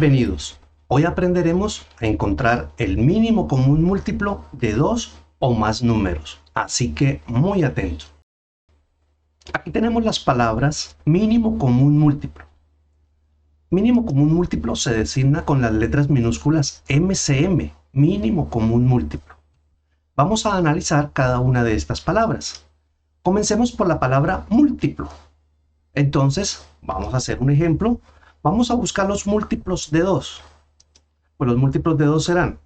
Bienvenidos. Hoy aprenderemos a encontrar el mínimo común múltiplo de dos o más números, así que muy atento. Aquí tenemos las palabras mínimo común múltiplo. Mínimo común múltiplo se designa con las letras minúsculas MCM, mínimo común múltiplo. Vamos a analizar cada una de estas palabras. Comencemos por la palabra múltiplo. Entonces, vamos a hacer un ejemplo. Vamos a buscar los múltiplos de 2. Pues los múltiplos de 2 serán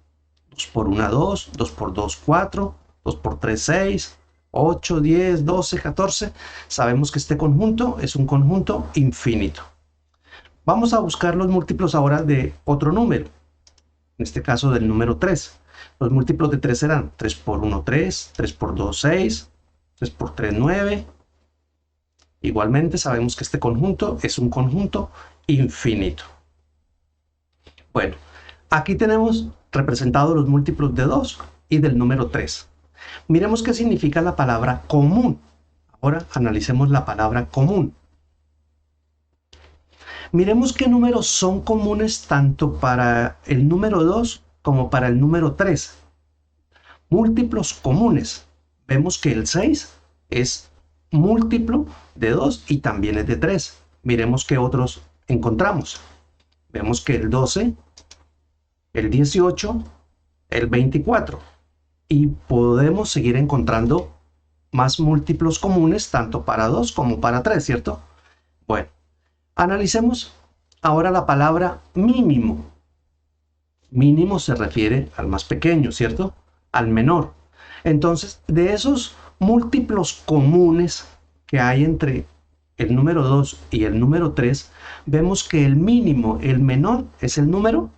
2 por 1, 2, 2 por 2, 4, 2 por 3, 6, 8, 10, 12, 14. Sabemos que este conjunto es un conjunto infinito. Vamos a buscar los múltiplos ahora de otro número. En este caso del número 3. Los múltiplos de 3 serán 3 por 1, 3, 3 por 2, 6, 3 por 3, 9. Igualmente sabemos que este conjunto es un conjunto infinito. Bueno, aquí tenemos representados los múltiplos de 2 y del número 3. Miremos qué significa la palabra común. Ahora analicemos la palabra común. Miremos qué números son comunes tanto para el número 2 como para el número 3. Múltiplos comunes. Vemos que el 6 es múltiplo de 2 y también es de 3. Miremos qué otros encontramos. Vemos que el 12, el 18, el 24. Y podemos seguir encontrando más múltiplos comunes tanto para 2 como para 3, ¿cierto? Bueno, analicemos ahora la palabra mínimo. Mínimo se refiere al más pequeño, ¿cierto? Al menor. Entonces, de esos múltiplos comunes que hay entre el número 2 y el número 3, vemos que el mínimo, el menor, es el número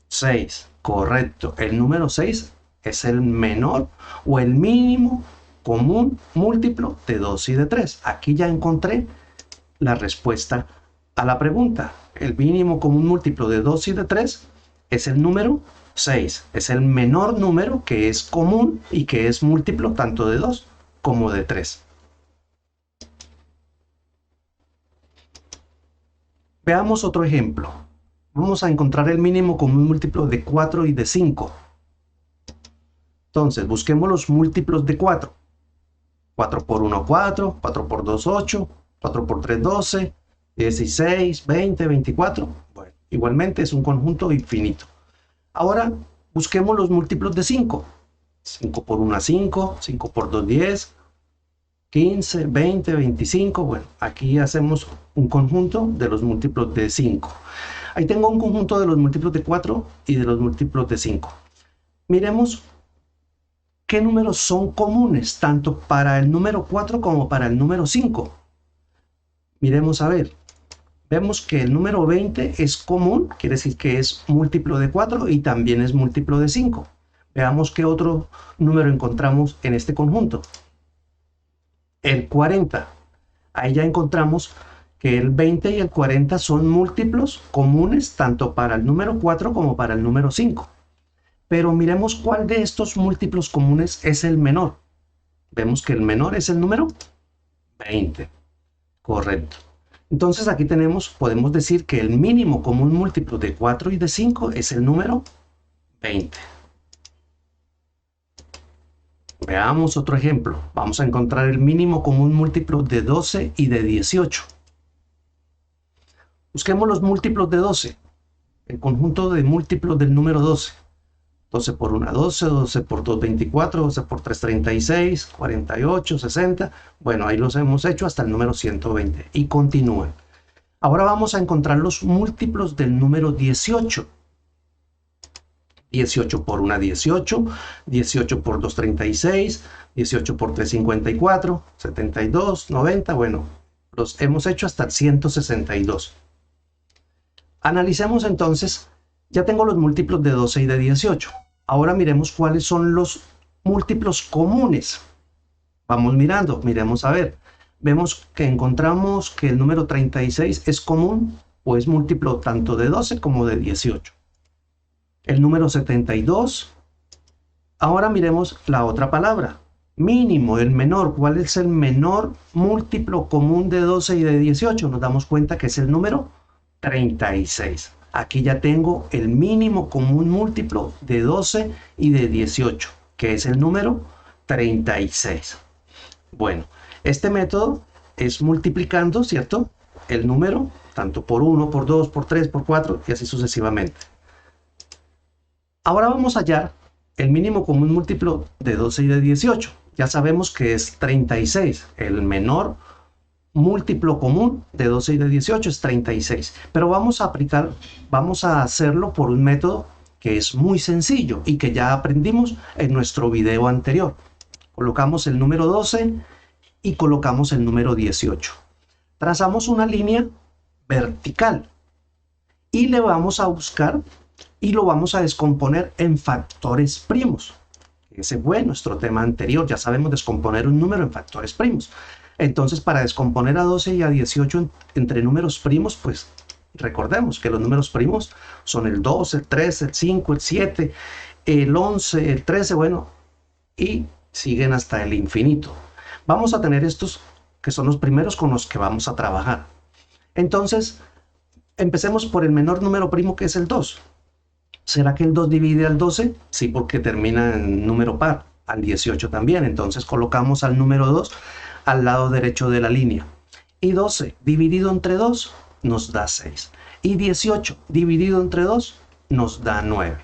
6. Correcto, el número 6 es el menor o el mínimo común múltiplo de 2 y de 3. Aquí ya encontré la respuesta a la pregunta. El mínimo común múltiplo de 2 y de 3 es el número 6. Es el menor número que es común y que es múltiplo tanto de 2 como de 3. Veamos otro ejemplo. Vamos a encontrar el mínimo común múltiplo de 4 y de 5. Entonces, busquemos los múltiplos de 4. 4 por 1, 4. 4 por 2, 8. 4 por 3, 12. 16, 20, 24. Bueno, igualmente es un conjunto infinito. Ahora, busquemos los múltiplos de 5. 5 por 1, 5. 5 por 2, 10. 15, 20, 25. Bueno, aquí hacemos un conjunto de los múltiplos de 5. Ahí tengo un conjunto de los múltiplos de 4 y de los múltiplos de 5. Miremos qué números son comunes, tanto para el número 4 como para el número 5. Miremos a ver. Vemos que el número 20 es común, quiere decir que es múltiplo de 4 y también es múltiplo de 5. Veamos qué otro número encontramos en este conjunto. El 40. Ahí ya encontramos que el 20 y el 40 son múltiplos comunes tanto para el número 4 como para el número 5. Pero miremos cuál de estos múltiplos comunes es el menor. Vemos que el menor es el número 20. Correcto. Entonces aquí podemos decir que el mínimo común múltiplo de 4 y de 5 es el número 20. Veamos otro ejemplo. Vamos a encontrar el mínimo común múltiplo de 12 y de 18. Busquemos los múltiplos de 12. El conjunto de múltiplos del número 12. 12 por 1, 12. 12 por 2, 24. 12 por 3, 36. 48, 60. Bueno, ahí los hemos hecho hasta el número 120. Y continúan. Ahora vamos a encontrar los múltiplos del número 18. 18 por 1, 18. 18 por 2, 36. 18 por 3, 54. 72, 90. Bueno, los hemos hecho hasta el 162. Analicemos entonces. Ya tengo los múltiplos de 12 y de 18. Ahora miremos cuáles son los múltiplos comunes. Vamos mirando, miremos a ver. Vemos que encontramos que el número 36 es común o es múltiplo tanto de 12 como de 18. El número 72. Ahora miremos la otra palabra. Mínimo, el menor. ¿Cuál es el menor múltiplo común de 12 y de 18? Nos damos cuenta que es el número 36. Aquí ya tengo el mínimo común múltiplo de 12 y de 18, que es el número 36. Bueno, este método es multiplicando, ¿cierto? El número, tanto por 1, por 2, por 3, por 4 y así sucesivamente. Ahora vamos a hallar el mínimo común múltiplo de 12 y de 18. Ya sabemos que es 36, el menor múltiplo común de 12 y de 18 es 36, pero vamos a hacerlo por un método que es muy sencillo y que ya aprendimos en nuestro video anterior. Colocamos el número 12 y colocamos el número 18. Trazamos una línea vertical y le vamos a buscar y lo vamos a descomponer en factores primos. Ese fue nuestro tema anterior, ya sabemos descomponer un número en factores primos. Entonces, para descomponer a 12 y a 18 entre números primos, pues recordemos que los números primos son el 2, el 3, el 5, el 7, el 11, el 13, bueno, y siguen hasta el infinito. Vamos a tener estos que son los primeros con los que vamos a trabajar. Entonces, empecemos por el menor número primo, que es el 2. ¿Será que el 2 divide al 12? Sí, porque termina en número par, al 18 también. Entonces colocamos al número 2 al lado derecho de la línea. Y 12 dividido entre 2 nos da 6. Y 18 dividido entre 2 nos da 9.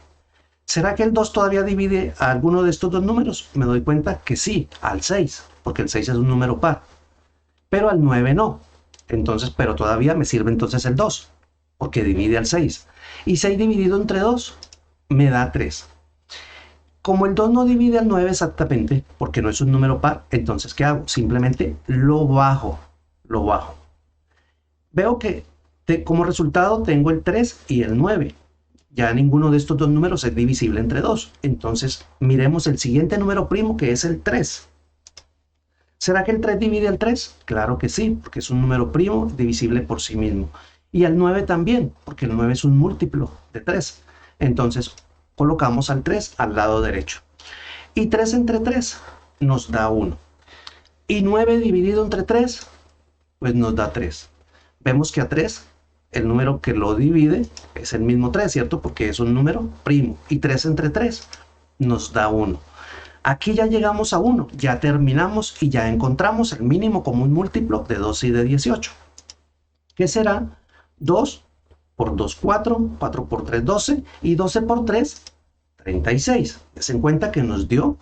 ¿Será que el 2 todavía divide a alguno de estos dos números? Me doy cuenta que sí, al 6, porque el 6 es un número par. Pero al 9 no. Entonces, pero todavía me sirve entonces el 2, porque divide al 6. Y 6 dividido entre 2 me da 3. Como el 2 no divide al 9 exactamente, porque no es un número par, entonces ¿qué hago? Simplemente lo bajo. Veo que como resultado tengo el 3 y el 9. Ya ninguno de estos dos números es divisible entre 2. Entonces miremos el siguiente número primo, que es el 3. ¿Será que el 3 divide al 3? Claro que sí, porque es un número primo divisible por sí mismo. Y al 9 también, porque el 9 es un múltiplo de 3. Entonces colocamos al 3 al lado derecho. Y 3 entre 3 nos da 1. Y 9 dividido entre 3, pues nos da 3. Vemos que a 3, el número que lo divide es el mismo 3, ¿cierto? Porque es un número primo. Y 3 entre 3 nos da 1. Aquí ya llegamos a 1, ya terminamos y ya encontramos el mínimo común múltiplo de 12 y de 18. ¿Qué será? 2 por 2, 4, 4 por 3, 12 y 12 por 3, 36. Des en cuenta que nos dio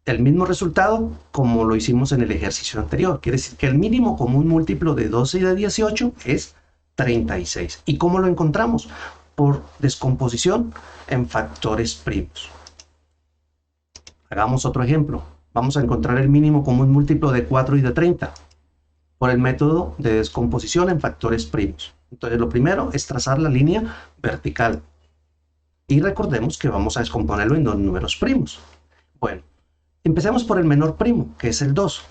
el mismo resultado como lo hicimos en el ejercicio anterior. Quiere decir que el mínimo común múltiplo de 12 y de 18 es 36. ¿Y cómo lo encontramos? Por descomposición en factores primos. Hagamos otro ejemplo. Vamos a encontrar el mínimo común múltiplo de 4 y de 30 por el método de descomposición en factores primos. Entonces lo primero es trazar la línea vertical. Y recordemos que vamos a descomponerlo en dos números primos. Bueno, empecemos por el menor primo, que es el 2.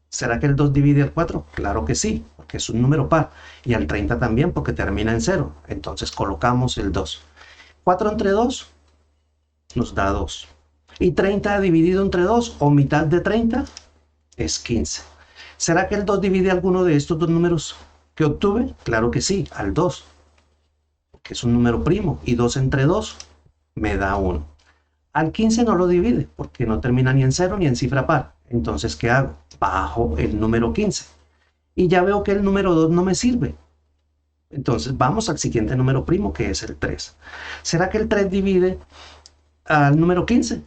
¿Será que el 2 divide al 4? Claro que sí, porque es un número par. Y al 30 también, porque termina en 0. Entonces colocamos el 2. 4 entre 2 nos da 2. Y 30 dividido entre 2, o mitad de 30, es 15. ¿Será que el 2 divide alguno de estos dos números que obtuve? Claro que sí, al 2, porque es un número primo. Y 2 entre 2 me da 1. Al 15 no lo divide, porque no termina ni en 0 ni en cifra par. Entonces, ¿qué hago? Bajo el número 15. Y ya veo que el número 2 no me sirve. Entonces, vamos al siguiente número primo, que es el 3. ¿Será que el 3 divide al número 15?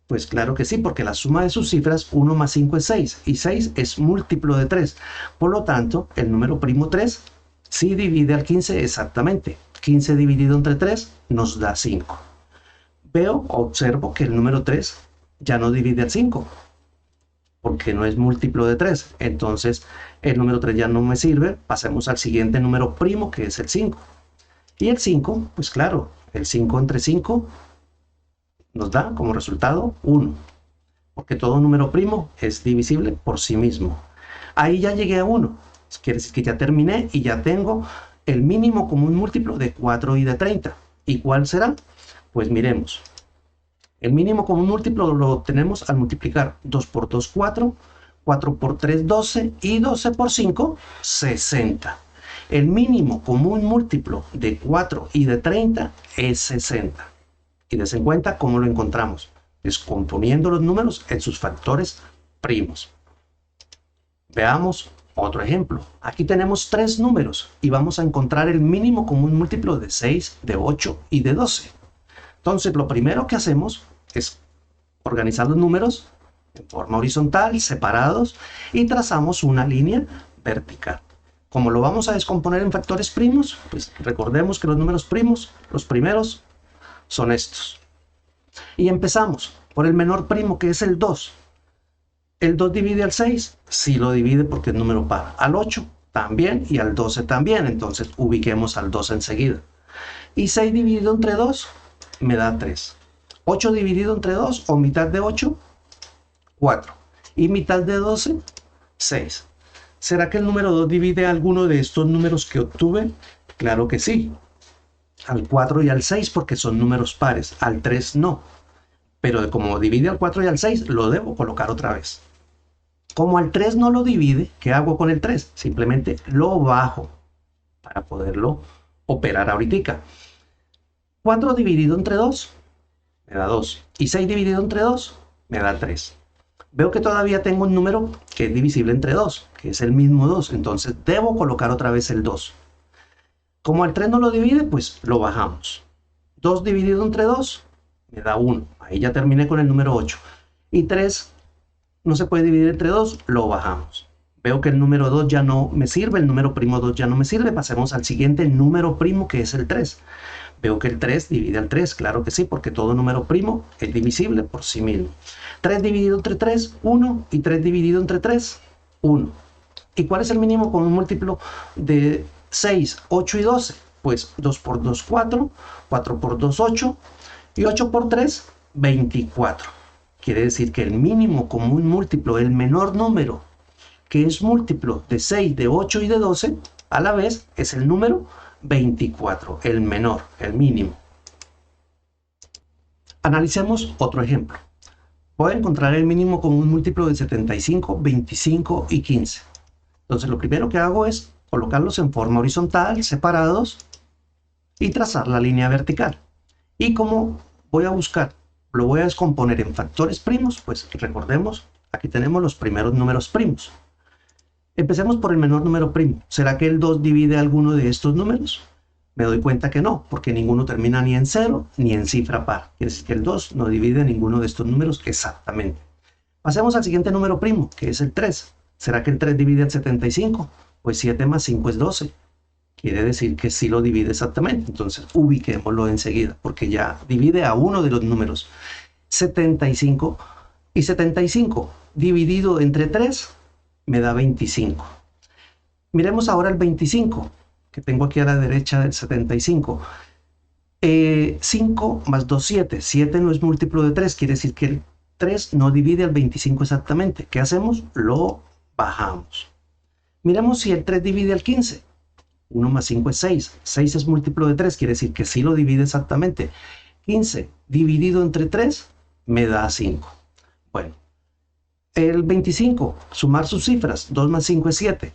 Pues claro que sí, porque la suma de sus cifras, 1 más 5 es 6, y 6 es múltiplo de 3. Por lo tanto, el número primo 3 sí divide al 15 exactamente. 15 dividido entre 3 nos da 5. Observo que el número 3 ya no divide al 5, porque no es múltiplo de 3. Entonces, el número 3 ya no me sirve. Pasemos al siguiente número primo, que es el 5. Y el 5, pues claro, el 5 entre 5 nos da como resultado 1, porque todo número primo es divisible por sí mismo. Ahí ya llegué a 1, quiere decir que ya terminé y ya tengo el mínimo común múltiplo de 4 y de 30. ¿Y cuál será? Pues miremos. El mínimo común múltiplo lo obtenemos al multiplicar 2 por 2, 4, 4 por 3, 12 y 12 por 5, 60. El mínimo común múltiplo de 4 y de 30 es 60. Y des en cuenta cómo lo encontramos, descomponiendo los números en sus factores primos. Veamos otro ejemplo. Aquí tenemos 3 números y vamos a encontrar el mínimo común múltiplo de 6, de 8 y de 12. Entonces, lo primero que hacemos es organizar los números en forma horizontal, separados, y trazamos una línea vertical. Como lo vamos a descomponer en factores primos, pues recordemos que los números primos, los primeros, son estos. Y empezamos por el menor primo, que es el 2. ¿El 2 divide al 6? Sí lo divide porque es número par. Al 8 también y al 12 también. Entonces ubiquemos al 2 enseguida. Y 6 dividido entre 2 me da 3. 8 dividido entre 2 o mitad de 8, 4. Y mitad de 12, 6. ¿Será que el número 2 divide a alguno de estos números que obtuve? Claro que sí. Al 4 y al 6 porque son números pares. Al 3 no. Pero como divide al 4 y al 6, lo debo colocar otra vez. Como al 3 no lo divide, ¿qué hago con el 3? Simplemente lo bajo para poderlo operar ahorita. 4 dividido entre 2 me da 2. Y 6 dividido entre 2 me da 3. Veo que todavía tengo un número que es divisible entre 2, que es el mismo 2. Entonces debo colocar otra vez el 2. Como al 3 no lo divide, pues lo bajamos. 2 dividido entre 2 me da 1. Ahí ya terminé con el número 8. Y 3 no se puede dividir entre 2, lo bajamos. Veo que el número 2 ya no me sirve, el número primo 2 ya no me sirve. Pasemos al siguiente número primo, que es el 3. Veo que el 3 divide al 3, claro que sí, porque todo número primo es divisible por sí mismo. 3 dividido entre 3, 1. Y 3 dividido entre 3, 1. ¿Y cuál es el mínimo común múltiplo de 6, 8 y 12? Pues 2 por 2, 4. 4 por 2, 8. Y 8 por 3, 24. Quiere decir que el mínimo común múltiplo, el menor número que es múltiplo de 6, de 8 y de 12, a la vez es el número 24, el menor, el mínimo. Analicemos otro ejemplo. Voy a encontrar el mínimo común múltiplo de 75, 25 y 15. Entonces lo primero que hago es colocarlos en forma horizontal, separados, y trazar la línea vertical. Y como voy a buscar, lo voy a descomponer en factores primos, pues recordemos, aquí tenemos los primeros números primos. Empecemos por el menor número primo. ¿Será que el 2 divide alguno de estos números? Me doy cuenta que no, porque ninguno termina ni en 0 ni en cifra par. Quiere decir que el 2 no divide ninguno de estos números exactamente. Pasemos al siguiente número primo, que es el 3. ¿Será que el 3 divide al 75? Pues 7 más 5 es 12. Quiere decir que sí lo divide exactamente. Entonces ubiquémoslo enseguida, porque ya divide a uno de los números. 75 y 75 dividido entre 3 me da 25. Miremos ahora el 25, que tengo aquí a la derecha del 75. 5 más 2, 7. 7 no es múltiplo de 3, quiere decir que el 3 no divide al 25 exactamente. ¿Qué hacemos? Lo bajamos. Miremos si el 3 divide al 15. 1 más 5 es 6. 6 es múltiplo de 3, quiere decir que sí lo divide exactamente. 15 dividido entre 3 me da 5. Bueno, el 25, sumar sus cifras. 2 más 5 es 7.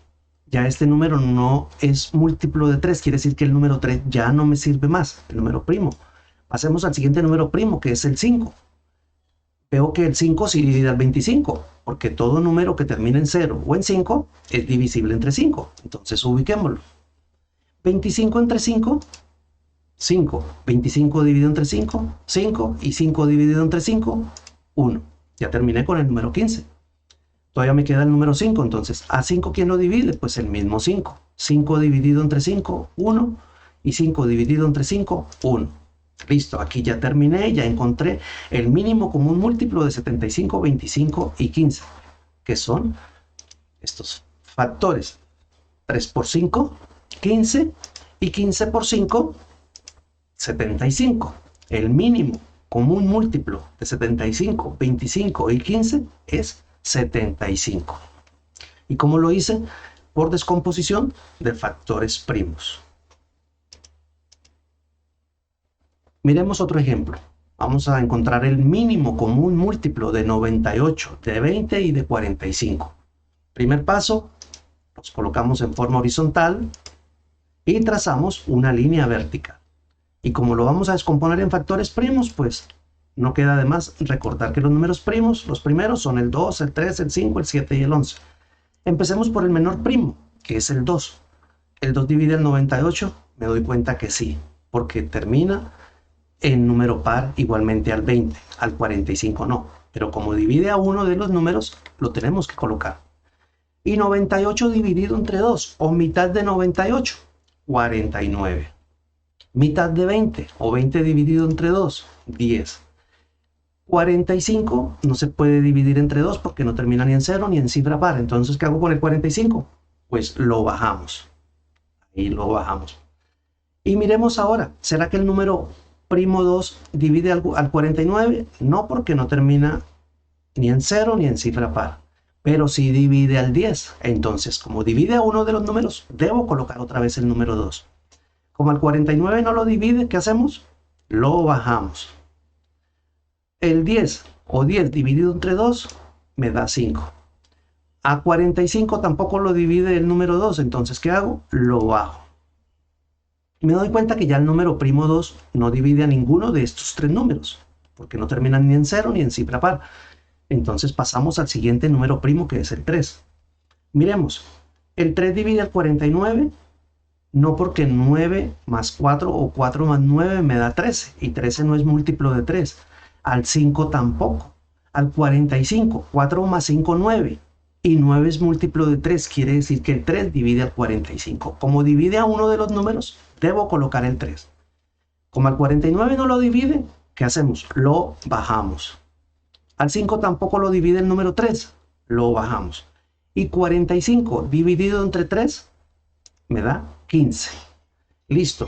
Ya este número no es múltiplo de 3, quiere decir que el número 3 ya no me sirve más, el número primo. Pasemos al siguiente número primo, que es el 5. Veo que el 5 sí divide al 25, porque todo número que termina en 0 o en 5 es divisible entre 5. Entonces ubiquémoslo. 25 entre 5, 5. 25 dividido entre 5, 5. Y 5 dividido entre 5, 1. Ya terminé con el número 15. Todavía me queda el número 5, entonces, ¿a 5 quién lo divide? Pues el mismo 5. 5 dividido entre 5, 1. Y 5 dividido entre 5, 1. Listo, aquí ya terminé, ya encontré el mínimo común múltiplo de 75, 25 y 15, que son estos factores. 3 por 5, 15, y 15 por 5, 75. El mínimo común múltiplo de 75, 25 y 15 es 75. ¿Y cómo lo hice? Por descomposición de factores primos. Miremos otro ejemplo. Vamos a encontrar el mínimo común múltiplo de 98, de 20 y de 45. Primer paso, los colocamos en forma horizontal, y trazamos una línea vertical. Y como lo vamos a descomponer en factores primos, pues no queda de más recordar que los números primos, los primeros son el 2, el 3, el 5, el 7 y el 11. Empecemos por el menor primo, que es el 2. ¿El 2 divide el 98? Me doy cuenta que sí, porque termina en número par igualmente al 20, al 45 no. Pero como divide a uno de los números, lo tenemos que colocar. Y 98 dividido entre 2, o mitad de 98, 49. Mitad de 20, o 20 dividido entre 2, 10. 45 no se puede dividir entre 2 porque no termina ni en 0 ni en cifra par. Entonces, ¿qué hago con el 45? Pues lo bajamos. Ahí lo bajamos. Y miremos ahora, ¿será que el número primo 2 divide al 49? No, porque no termina ni en 0 ni en cifra par. Pero sí divide al 10. Entonces, como divide a uno de los números, debo colocar otra vez el número 2. Como al 49 no lo divide, ¿qué hacemos? Lo bajamos. El 10 o 10 dividido entre 2 me da 5. A 45 tampoco lo divide el número 2, entonces ¿qué hago? Lo bajo. Me doy cuenta que ya el número primo 2 no divide a ninguno de estos tres números, porque no terminan ni en 0 ni en cifra par. Entonces pasamos al siguiente número primo, que es el 3. Miremos, el 3 divide al 49, no, porque 9 más 4 o 4 más 9 me da 13, y 13 no es múltiplo de 3. Al 5 tampoco. Al 45, 4 más 5, 9. Y 9 es múltiplo de 3, quiere decir que el 3 divide al 45. Como divide a uno de los números, debo colocar el 3. Como al 49 no lo divide, ¿qué hacemos? Lo bajamos. Al 5 tampoco lo divide el número 3, lo bajamos. Y 45 dividido entre 3 me da 15. Listo.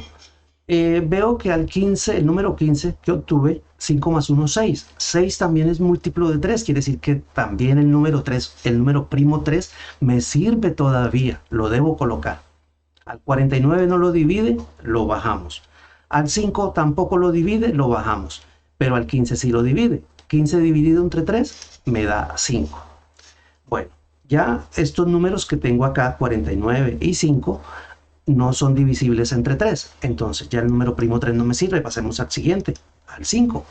Veo que al 15, el número 15 que obtuve, 5 más 1, 6. 6 también es múltiplo de 3, quiere decir que también el número 3, el número primo 3, me sirve todavía, lo debo colocar. Al 49 no lo divide, lo bajamos. Al 5 tampoco lo divide, lo bajamos. Pero al 15 sí lo divide. 15 dividido entre 3 me da 5. Bueno, ya estos números que tengo acá, 49 y 5, no son divisibles entre 3. Entonces ya el número primo 3 no me sirve. Pasemos al siguiente, al 5.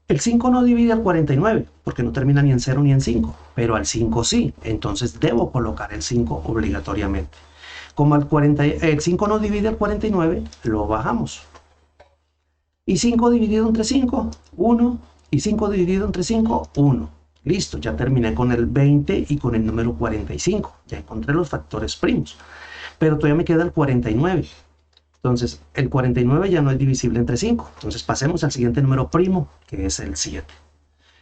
El 5 no divide al 49 porque no termina ni en 0 ni en 5. Pero al 5 sí. Entonces debo colocar el 5 obligatoriamente. Como el 5 no divide al 49, lo bajamos. Y 5 dividido entre 5, 1. Y 5 dividido entre 5, 1. Listo, ya terminé con el 20 y con el número 45. Ya encontré los factores primos. Pero todavía me queda el 49. Entonces, el 49 ya no es divisible entre 5. Entonces, pasemos al siguiente número primo, que es el 7.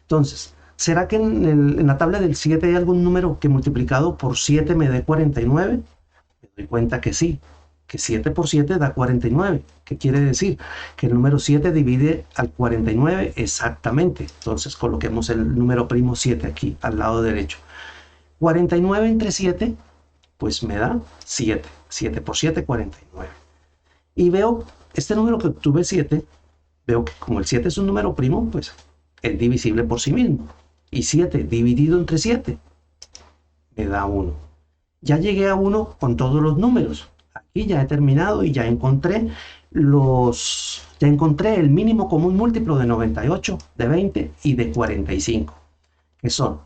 Entonces, ¿será que en la tabla del 7 hay algún número que multiplicado por 7 me dé 49? Me doy cuenta que sí, que 7 por 7 da 49. ¿Qué quiere decir? Que el número 7 divide al 49 exactamente. Entonces, coloquemos el número primo 7 aquí, al lado derecho. 49 entre 7... pues me da 7. 7 por 7, 49. Y veo, este número que obtuve 7, veo que como el 7 es un número primo, pues es divisible por sí mismo. Y 7 dividido entre 7 me da 1. Ya llegué a 1 con todos los números. Aquí ya he terminado y ya encontré el mínimo común múltiplo de 98, de 20 y de 45. Que son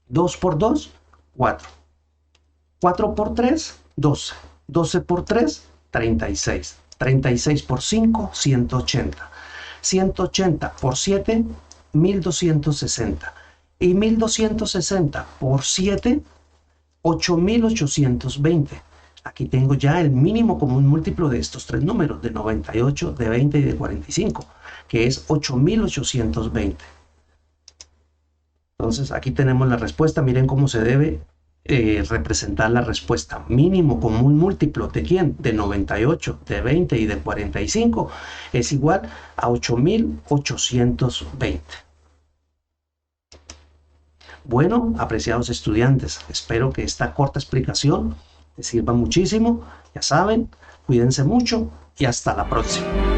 2 por 2, 4. 4 por 3, 12. 12 por 3, 36. 36 por 5, 180. 180 por 7, 1260. Y 1260 por 7, 8820. Aquí tengo ya el mínimo común múltiplo de estos tres números, de 98, de 20 y de 45, que es 8820. Entonces aquí tenemos la respuesta. Miren cómo se debe representar la respuesta. Mínimo común múltiplo de ¿quién? De 98, de 20 y de 45 es igual a 8820. Bueno, apreciados estudiantes, espero que esta corta explicación les sirva muchísimo. Ya saben, cuídense mucho y hasta la próxima.